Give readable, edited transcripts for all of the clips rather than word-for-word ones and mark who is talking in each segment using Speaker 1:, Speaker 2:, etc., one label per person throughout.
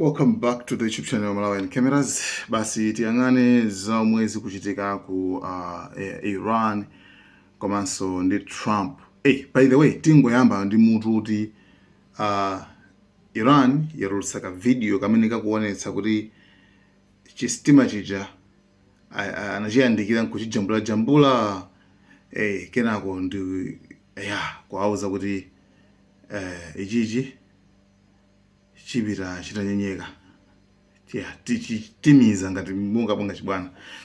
Speaker 1: Welcome back to the YouTube channel Malawian Cameras. Basi tiyang'ane zomwe zikuchitika ku Iran komanso ndi Trump. By the way, tingoyamba ndi mutu kuti Iran yarulutsa video kamene kakuonetsa kuti chistima chija anachiyandikira nkuchijambula kenako ndi kuauza kuti ichichi chipita chitanyenyeka.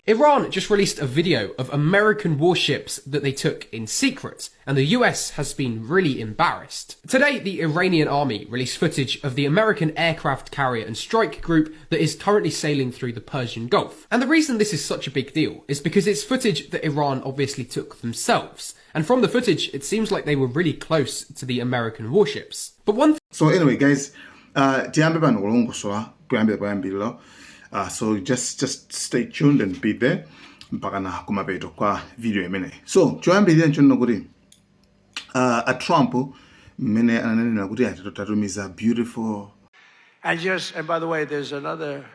Speaker 2: Iran just released a video of American warships that they took in secret, and the US has been really embarrassed. Today, the Iranian army released footage of the American aircraft carrier and strike group that is currently sailing through the Persian Gulf. And the reason this is such a big deal is because it's footage that Iran obviously took themselves. And from the footage, it seems like they were really close to the American warships. But
Speaker 1: So anyway, guys, tiyambe pano kulongosola kuyambira so just stay tuned and be there mpaka na kumapeto kwa video imene. So choyambirira nchono kuti a Trump mmene ananena kuti atatumiza beautiful,
Speaker 3: and by the way, there's another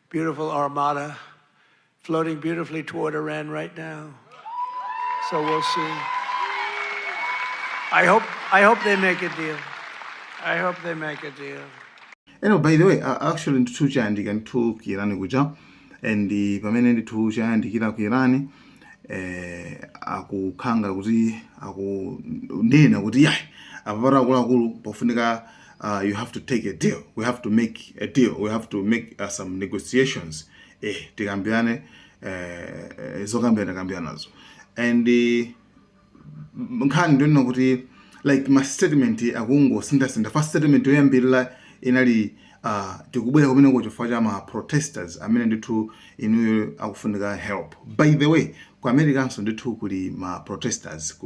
Speaker 3: beautiful armada floating beautifully toward Iran right now. So we'll see. I hope they make a deal. I hope they make a deal.
Speaker 1: By the way, actually ndituchandika ku Iran kuja, and pamene ndituchandikira ku Iran akukanga kuti akunena kuti apapata akuluakulu pofunika you have to take a deal. We have to make a deal. We have to make some negotiations. Tikambiyane zokambiyana nazo. And nkhani ndino kuti like my statement akungo sinda first statement yoyambirira inali tikubwera kumene kuchifukwa cha ma protesters amene ndithu inuyo akufunika help. By the way, ku America nso ndithu kuli ma protesters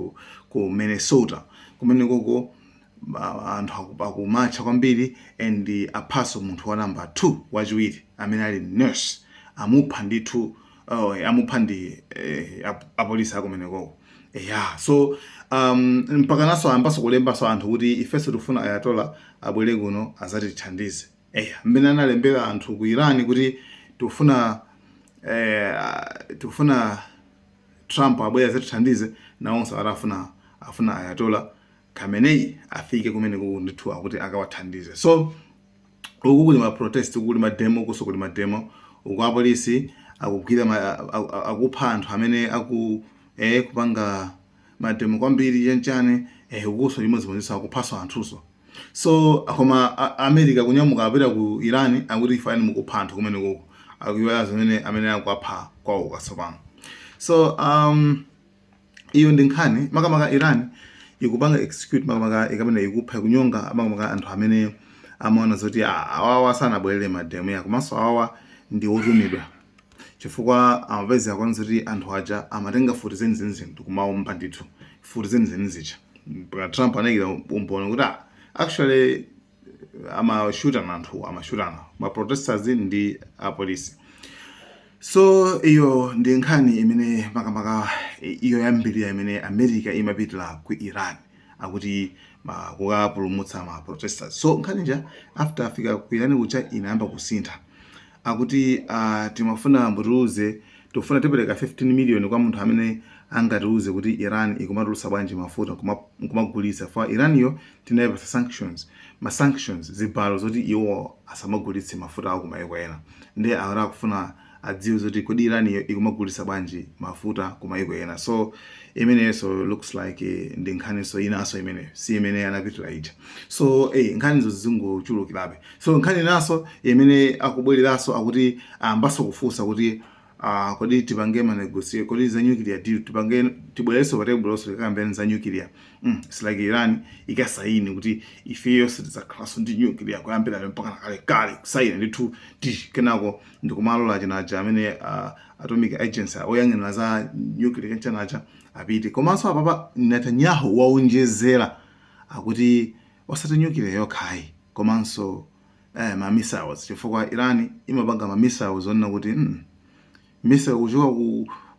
Speaker 1: ku Minnesota kumene koko anthu akumatcha kwambiri, and aphaso munthu wa number 2 wachiwiri amene ali nurse amupha ndithu amupha ndi apolisi akumene koko. So mpaka naso ambaso kulemba so anthu kuti ifeso tufuna Ayatollah abwere kuno azatithandize. Mmene analembera anthu ku Iran kuti tufuna Trump abwere azatithandize, nawonso afuna Ayatollah Khamenei afike kumene ndithu akuti akawathandize. So uku kuli ma protest, kuli ma demo, kuso kuli ma demo, uku apolisi akugwira akupha anthu amene kupanga mademo kwambiri yenchane ukuso limozimozisa akuphaso anthuso. So koma America kunyamuka apita ku Iran akuti ifani mukupha anthu kumene koko akuyiwaza amene akwapha kwawo kasopano. So iyo ndi nkhani makamaka Iran ikupanga execute makamaka ikamene ikupha kunyonga makamaka anthu amene amaona zoti awawa sanabwerere mademo ya komanso awawa ndi otumidwa chifukwa amapezi akwanza kuti anthu aja amatenga futi zenizeni kumawomba ndithu futi zenizeni zicha. Trump anayikira umboni kuti actually amashutana anthu amashutana ma protesters ndi apolisi. So iyo ndi nkhani imene makamaka iyo yambirira imene America imapitira ku Iran akuti kukapulumutsa ma protesters. So nkhani nja after afika ku Iran kucha inayamba kusintha akuti timafuna mbutiuze tofuna tipereka 15 million kwa munthu amene angatiuze kuti Iran ikumatulutsa bwanji mafuta kumagulitsa. For Iran yo tinayipasa sanctions, ma sanctions zibalo zoti iwo asamagulitse mafuta ako kumayiko ena. Ndi akufuna adziwe zoti kodi Iran yo ikumagulitsa bwanji mafuta kumayiko ena. So imene so looks like ndi nkhani so inaso imene si imene anapitira ija. So nkhani zo zingochulukirabe. So nkhani naso imene akubwereraso akuti ambaso kufunsa kuti kodi tipange ma negotiate kodi za nuclear deal tibwereso patebula oso likambeni za nuclear. It's like Iran ikasaini kuti ifeyo sitizakhalanso ndi nuclear kuyambira mpaka kale kusaina ndithu kenako ndikumalola chinaja amene atomic agency oyang'anira za nuclear kenchanacha apite. Komanso apapa Netanyahu waonjezera akuti osati nuclear yokhayi komanso ma missiles chifukwa Iran imapanga ma missiles onena kuti missile kuchoka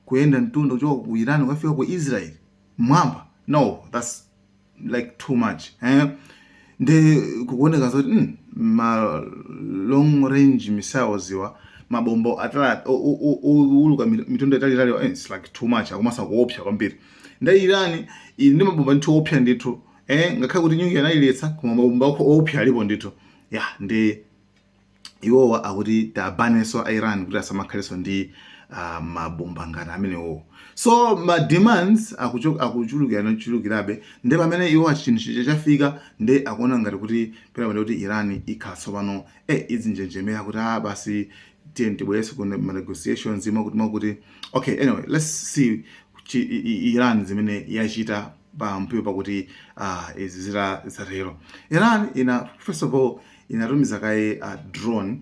Speaker 1: kuenda mtunda kuchoka ku Iran ukafika ku Israel mwamba. No, that's like too much. nde kukuoneka zoti ma long range missiles iwa mabombo atala uluka mitondo italilali it's like too much akumasa kuopsa kwambiri. Nda Iran ili ndi mabomba ndithu opsa ndithu ngakhale kuti nyuki anayiletsa koma mabomba opsa alipo ndithu ndi iwowa akuti tabaneso a Iran kuti asamakhaleso ndi mabomba ngati amenewo. So ma demands akuchulukirabe ndi pamene iwo chinthu chafika ndi akuona ngati kuti pena kuti Iran ikhaso pano idzinjenjemera kuti basi tibwese ku negotiations kuti okay, anyway, let's see Iran zimene yachita pambuyo pakuti izi zitatero. Iran first of all inatumiza kaye drone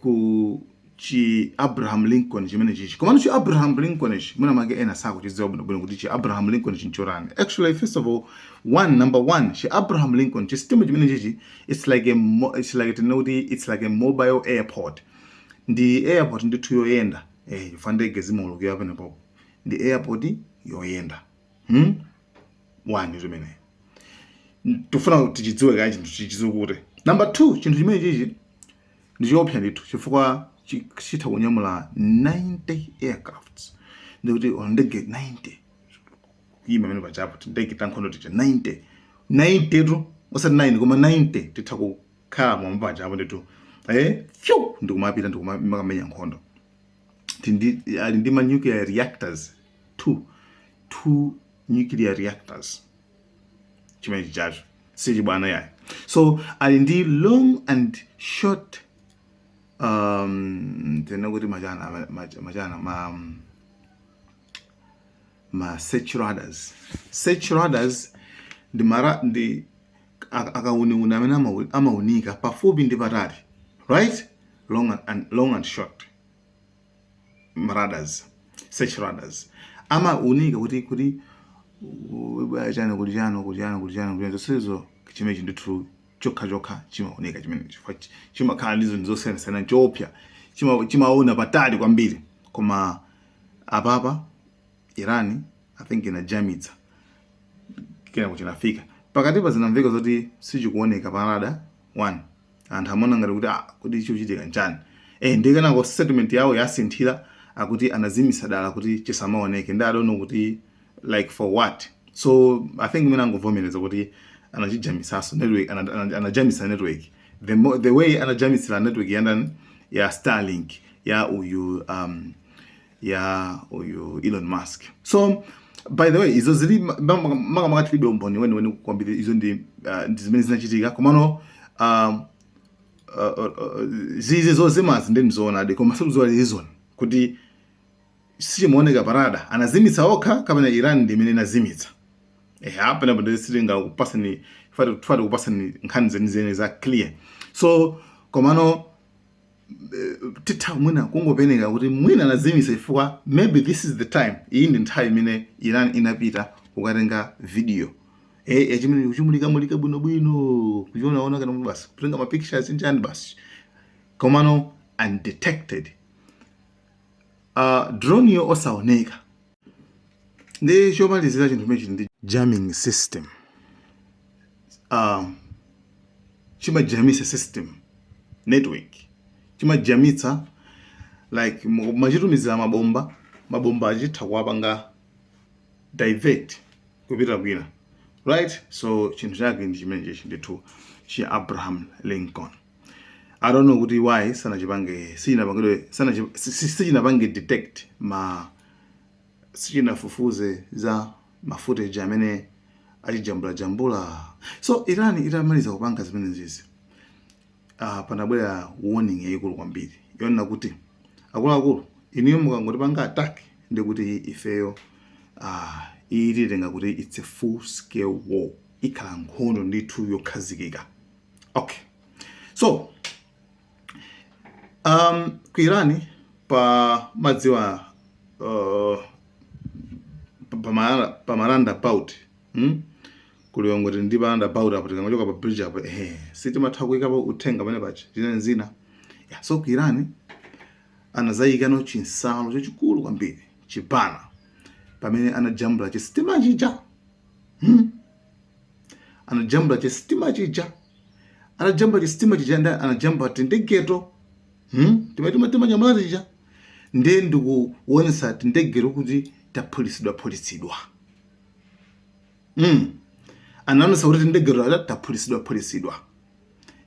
Speaker 1: ku chi Abraham Lincoln chimene chichi. Komano chi Abraham Lincoln ichi muna make ena sakuchidziwa bwino kuti chi Abraham Lincoln chinchorani. Actually, first of all, number one, chi Abraham Lincoln chi system chimene chichi, it's like a mobile airport. Ndi airport ndithu yoyenda ifandege zimolukira pene popo. Ndi airport yoyenda. One zimene tufuna tichidziwe kaye chinthu chichizukuti. Number two, chinthu chimene chichi ndi chiopsa ndithu chifukwa chitha kunyamula 90 aircrafts. Ndikuti ndege 90 kuyima pamene pachapo ndege tankhondo ticha 90 tu osati 9 koma 90 titha kukhala mwamba pachapo ndithu fyu ndikumapita ndikumakamenya nkhondo. Ali ndi ma nuclear reactors two nuclear reactors chimene chichacho sichibwana yayi. So ali ndi long and short tena kuti majana ma search radars ndi akauniuna amene amaunika pafupi ndi patali, right? Long and short radars, search radars amaunika kuti chana kulijano zonsezo chimenechi ndithu chokha chimaoneka chimene chimakhala ndizo ndizosiyanasiyana chopya chimaona patali kwambiri. Koma apapa Iran I think inajamitsa kena kuchinafika pakati pa zinamveka zoti sichikuoneka pa radar. One, anthu amona ngati kuti kuti icho chitika njani ndikanako settlement yawo yasinthira akuti anazimisa dala kuti chisamaoneke. Ndi I don't know kuti like for what. So I think mina ngovomereza kuti anachijamisaso network anajamisa network the way anajamisira network ya Starlink ya uyu Elon Musk. So by the way izo zili makati umboni when kwambiri izo ndi zimene zinachitika komano zizi zozemazi ndi nzona de koma sabuzo reason kuti sichimaoneka parada anazimisa okha kapena Iran ndi imene inazimitsa. Hapa na bado siringa kupasani fatu kupasani nkhani zenizene za clear. So komano tita mwina kungopeneka kuti mwina anazimisa ifukwa maybe this is the time iyi ndi nthawi imene Iran inapita kukatenga video chimene chimulika bwino kuchiona kana basi kutenga ma pictures njani basi komano undetected. Drone yo osaoneka ndi chomalizira chinthu mechi ndi jamming system. Chimajamisa system network chimajamitsa like machitumizira mabomba achitha kuwapanga divert kupita kwina, right? So chinthu chake ndi chimene chechi ndithu chi Abraham Lincoln. I don't know kuti why sinapange detect sichinafufuze za footage amene achijambula. So Iran itamaliza kupanga zimene zizi panabwera warning yayikulu kwambiri yona kuti akuluakulu iniyo mukangotipanga attack ndi kuti ifeyo ilitenga kuti it's a full scale war, ikhala nkhondo ndithu yokhazikika. Okay, so ku Iran pa madziwa pamaranda about kuliyongoti ndi maranda about apo tikamachoka pa bridge apo sitimatha kuyikapo uthenga pamene pacha zina. So ku Iran anazayikano chinsalo chachikulu kwambiri chipana pamene anajambula chisitima chija anajambula chisitima chija nda anajamba tindegeto timanyamula tija nde ndikuonesa tindegero kuti taphulitsidwa anaonesa kuti tindegero ala taphulitsidwa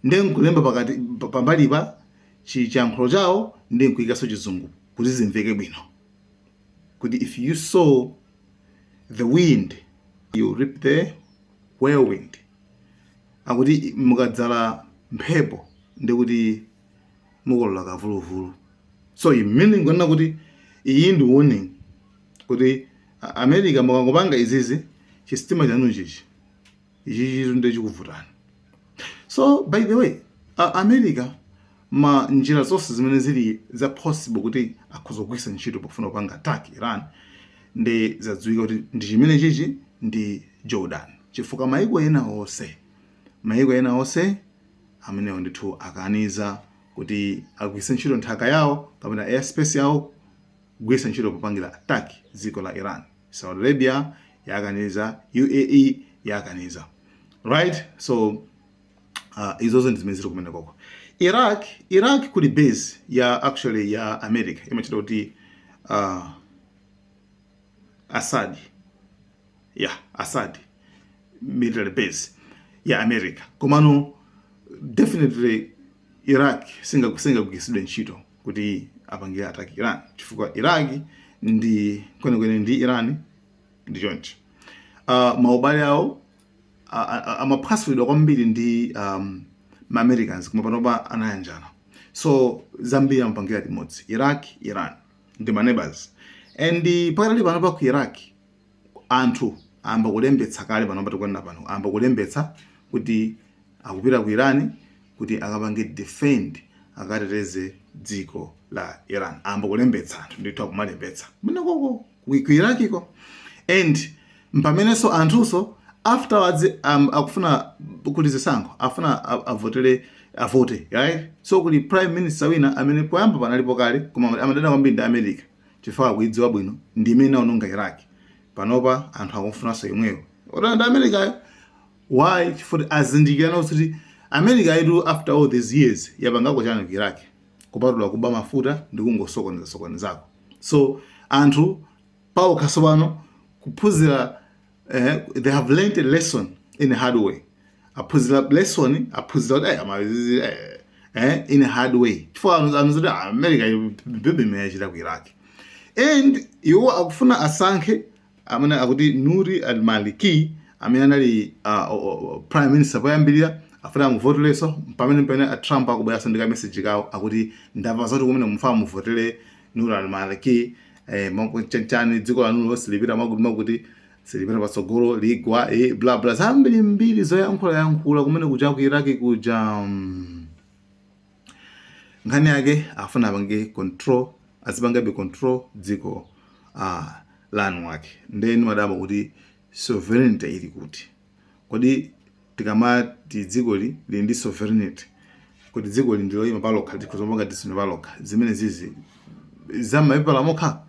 Speaker 1: nde nkulemba pakati pambalipa chiyankhulo chawo nde nkuyikaso chizungu kuti zimveke bwino kuti if you sow the wind you reap the whirlwind. Akuti mukadzala mphepo ndi kuti mukolola kavuluvulu. So meaning kuna kuti iyi ndi warning kuti America mukangopanga izizi chistima chanu chichi ndi chikuvutani. So by the way America ma njira zonse zimene zili za possible kuti akhuzogwisa ntchito pofuna kupanga attack Iran ndi zadziwika kuti ndi chimene chichi ndi Jordan chifukwa maiko ena onse amenewo ndithu akaniza kuti agwise ntchito nthaka yawo kapena airspace yawo kugwisa ntchito popangira attack dziko la Iran. Saudi Arabia yakaniza, UAE yakaniza, right? So izozo ndi zimene zili kumene koko. Iraq kuli base ya actually ya America imachita kuti Assad military base ya America. Komano definitely Iraq singagwisidwe ntchito kuti apangira attack Iran chifukwa Iraq ndi kwenekwene ndi Iran ndi chonchi. Maubale awo amaphwasulidwa kwambiri ndi ma-Americans kuma panopa anayanjana. So Zambia amapangira limodzi, Iraq, Iran ndi ma neighbors. And pakali panopa ku Iraq anthu amba kulembetsa kale panopa tikwenda pano amba kulembetsa kuti akupita ku Iran kuti akapange defend akateteze dziko la Iran. Amba kulembetsa anthu ndithu akumalembetsa mene koko ku Iraq iko. And mpamenenso anthuso afterwards akufuna kuti zisankho afuna avote, right? So kuli prime minister wina amene poyamba panalipo kale koma amadana kwambiri ndi America chifukwa kuidziwa bwino ndi imene aononga Iraq. Panopa anthu akufunanso imweyo ndi America. Why? Chifukwa azindikirana kuti America idu after all these years yapangako chana ku Iraq kupatula kuba mafuta ndi kungosokonezako. So anthu pawo kasopano kuphunzira they have learned a lesson in a hard way. Aphunzira lesson in a hard way. Chifukwa anozoti America bebe imeyachita ku Iraq. And iwo akufuna asankhe amene akuti Nuri al-Maliki amene anali prime minister poyambirira afuna muvotelenso pamene Trump akubwera sandika message kawo akuti ndamva zoti kumene mufuna muvotere Nuri al-Maliki chanchani dziko lanu losilipira makuti silipira patsogolo ligwa bla bla zambiri mbiri zoyankhula kumene kuja ku Iraq kuja nkhani yake afuna apange control azipangabe control dziko lanu wake. Then madaba kuti sovereignty ili kuti kodi tikamati dziko li ndi sovereignty kodi dziko li ndilo ima paloka tikuzomanga disino paloka zimene zizi zamaipa mokha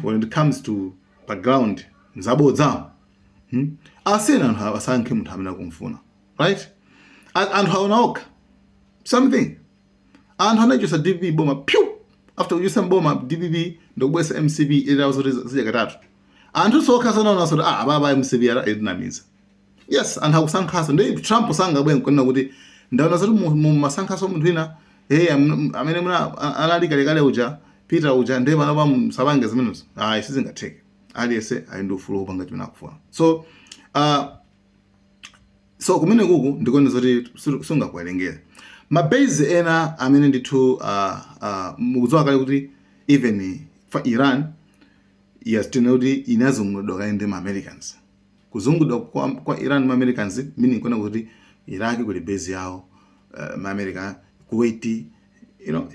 Speaker 1: when it comes to background nzabodza asena anthu asankhe munthu amene akumfuna, right? Anthu aonaoka something anthu anachosa DPP boma pyu after kujusa mboma DPP ndokubwesa MCP ila zoti zija katatu anthu sokha sanaona soti ababa MCP ara edinamiza. Yes, anthu akusankhaso ndi Trump sangabwe nkona kuti ndaona zoti mu masankhaso munthu ina amene muna anali kale uja Peter uja ndi bana bamusabange zimenezo sizingatheke aliyese ayindi ufulu upanga chimene akufuna. So kumene kuku ndikone zoti sungakwerengera mabase ena amene ndithu mukudziwa kale kuti even for Iran yasitina kuti inazungulidwa kale ndi ma-Americans. Kuzungulidwa kwa Iran ma-Americans meaning kuna kuti Iraq kuli base yawo ma-America, Kuwait,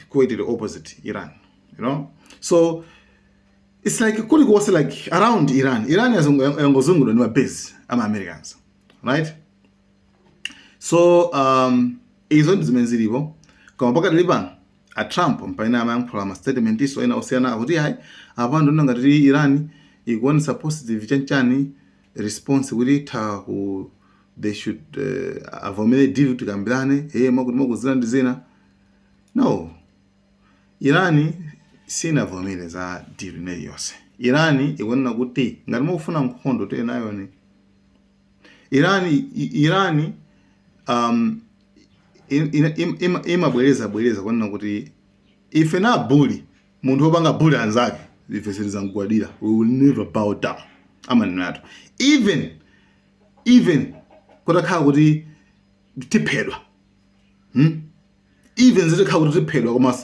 Speaker 1: Kuwait the opposite Iran, so it's like kuli kuwase like around Iran yazungulidwa ni base ama-Americans, right? So izo ndi zimene zilipo koma pakati lipano Trump mpaina amayankhula ma statement iso ena osiyana akuti hayi apano ndona ngati Iran ikuonesa positive chanchani response kuti they should avomere deal tikambirane makuti mokuzira ndi zina. No, Irani sinavomere za deal ineyi yonse. Irani ikunena kuti ngati mukufuna nkhondo tenayo ni Irani imabwereza kunena kuti ife na bully munthu wopanga bully anzake ife silizamgwadira. We will never bow down. Amaninato even kutakhala kuti tiphedwa even zitakhala kuti tiphedwa koma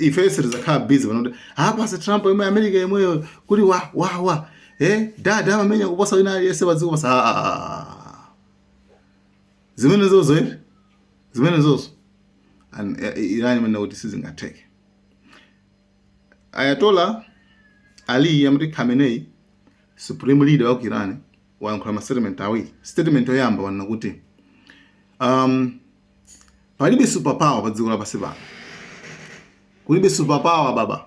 Speaker 1: ife silizakhala busy panoti pasi Trump imwe America imweyo kuti wa dada amamenya kuposa wina aliyese padziko pasa zimene zozo and Irani imene kuti sizingatheke. Ayatollah Ali Amri Khamenei, supreme leader wa Iran, wayankhula statement awiri. Statement yoyamba wanena kuti palibe superpower pa dziko lapansi pano. Kulibe superpower baba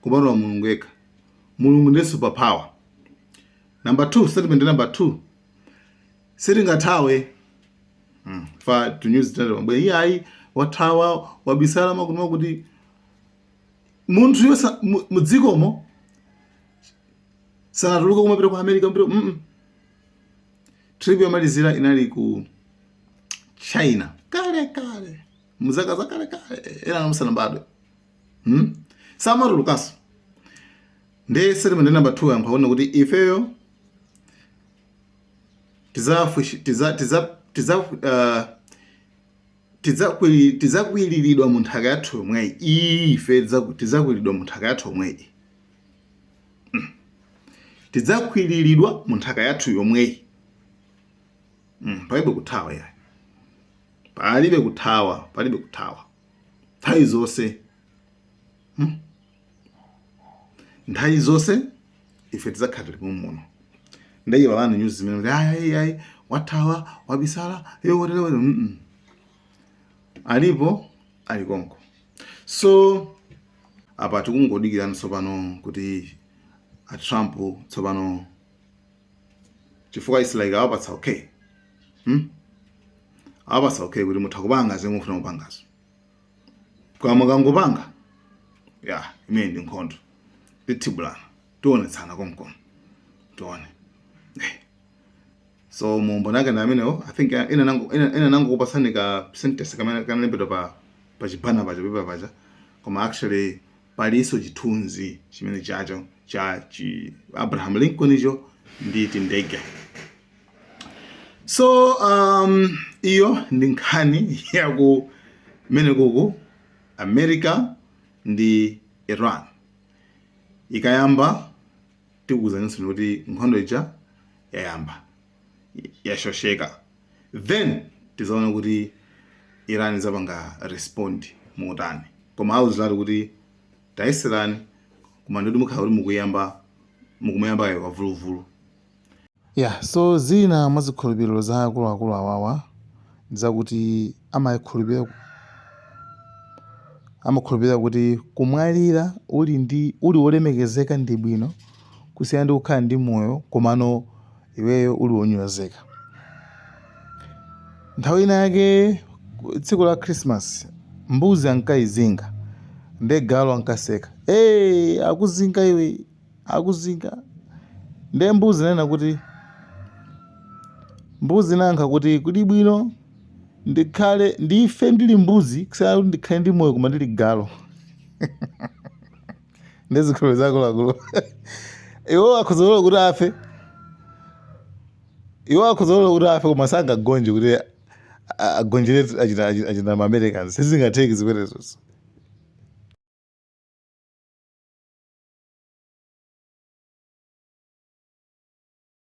Speaker 1: kubalwa Mulungu yekha. Mulungu ndiye superpower. Number 2, statement number 2, sitingathawe fa to news channel mwe iyayi wathawa wabisala makuti munthu yosa mudzikomo sanatuluka kumapita ku America mpiro trip yomalizira inali ku China kale muzaka za kale era namusanabadwe samatulukaso. Nde statement number 2 yankhaona kuti ifeyo tizakwiliridwa mu nthaka yathu yomweyi. Ife tizakwiliridwa mu nthaka yathu yomweyi. Tizakwiliridwa mu nthaka yathu yomweyi. Palibe kuthawa yayi. Palibe kuthawa. Nthawi zonse ife tizakhala tili muno. Ndayi walana news zimene ayi wathawa wabisala woterewe alipo alikonko. So apa tikungodikirana tsopano kuti a Trump tsopano chifukwa is like awapatsa okay awapatsa okay kuti mutha kupanga zomwe mufuna kupangazo. Kwa mukangopanga imene ndi nkhondo tithibulana tionetsana konkono tione. So mumbonake na amenewo I think ina nango kupasani ka sentence kamene kanalembedwa pa chipana paja koma actually paliso chithunzi chimene chacho cha Abraham Lincoln icho ndi tindege. So iyo ndi nkhani yaku mene kuku America ndi Iran ikayamba tikuzanso kuti nkhondo ija yayamba yashosheka, then tizaona kuti Iran izapanga respond motani. Koma awuzilali kuti taisilani koma ndoti mukhala kuti mukumayamba kwa vuluvulu. So zina mwazikhulupiriro za akuluakulu awawa zakuti amakhulupirira kuti kumwalira uli wolemekezeka ndi bwino kusiyana ndi kukhala ndi moyo komano iweyo uli wonyozeka. Nthawi ina yake tsiku la Christmas mbuzi ankayizinga nde galo ankaseka akuzinga iwe akuzinga. Nde mbuzi nena kuti nankha kuti kuli bwino ndife ndili mbuzi kusiyana kuti ndikhale ndi moyo koma ndili galo. Ndizikhulupiriro za akuluakulu. Iwo akuzolola kuti afe koma sangagonje kuti agonjere achita ma Americans. Sizingatheki zimenezo.